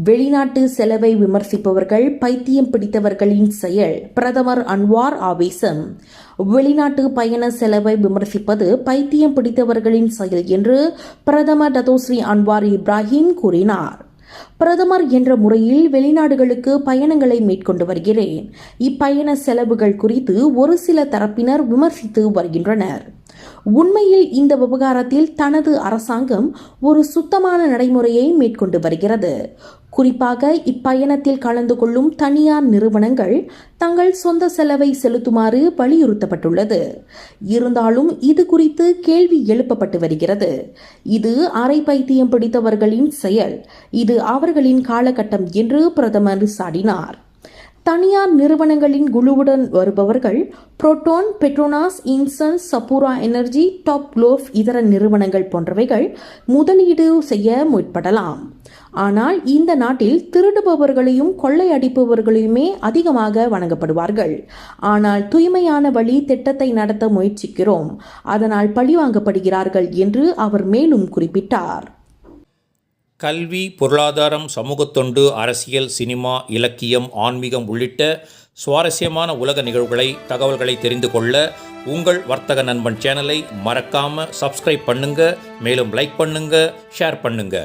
வெளிநாட்டு செலவை விமர்சிப்பவர்கள் பைத்தியம் பிடித்தவர்களின் செயல். பிரதமர் அன்வார் ஆவேசம். வெளிநாட்டு பயண செலவை விமர்சிப்பது பைத்தியம் பிடித்தவர்களின் செயல் என்று பிரதமர் டத்தோஸ்ரீ அன்வார் இப்ராஹிம் கூறினார். பிரதமர் என்ற முறையில் வெளிநாடுகளுக்கு பயணங்களை மேற்கொண்டு வருகிறேன். இப்பயண செலவுகள் குறித்து ஒரு சில தரப்பினர் விமர்சித்து வருகின்றனர். உண்மையில் இந்த விவகாரத்தில் தனது அரசாங்கம் ஒரு சுத்தமான நடைமுறையை மேற்கொண்டு வருகிறது. குறிப்பாக இப்பயணத்தில் கலந்து கொள்ளும் தனியார் நிறுவனங்கள் தங்கள் சொந்த செலவை செலுத்துமாறு வலியுறுத்தப்பட்டுள்ளது. இருந்தாலும் இது குறித்து கேள்வி எழுப்பப்பட்டு வருகிறது. இது அரை பைத்தியம் பிடித்தவர்களின் செயல். இது அவர்களின் காலகட்டம் என்று பிரதமர் சாடினார். தனியார் நிறுவனங்களின் குழுவுடன் வருபவர்கள் புரோட்டோன், பெட்ரோனாஸ், இன்சன்ஸ், சப்பூரா எனர்ஜி, டாப் குளோப் இதர நிறுவனங்கள் போன்றவைகள் முதலீடு செய்ய முற்படலாம். ஆனால் இந்த நாட்டில் திருடுபவர்களையும் கொள்ளையடிப்பவர்களையுமே அதிகமாக வணங்கப்படுவார்கள். ஆனால் தூய்மையான வழி திட்டத்தை நடத்த முயற்சிக்கிறோம், அதனால் பழிவாங்கப்படுகிறார்கள் என்று அவர் மேலும் குறிப்பிட்டார். கல்வி, பொருளாதாரம், சமூகத்தொண்டு, அரசியல், சினிமா, இலக்கியம், ஆன்மீகம் உள்ளிட்ட சுவாரஸ்யமான உலக நிகழ்வுகளை, தகவல்களை தெரிந்து கொள்ள உங்கள் வர்த்தக நண்பன் சேனலை மறக்காம சப்ஸ்கிரைப் பண்ணுங்க. மேலும் லைக் பண்ணுங்க, ஷேர் பண்ணுங்க.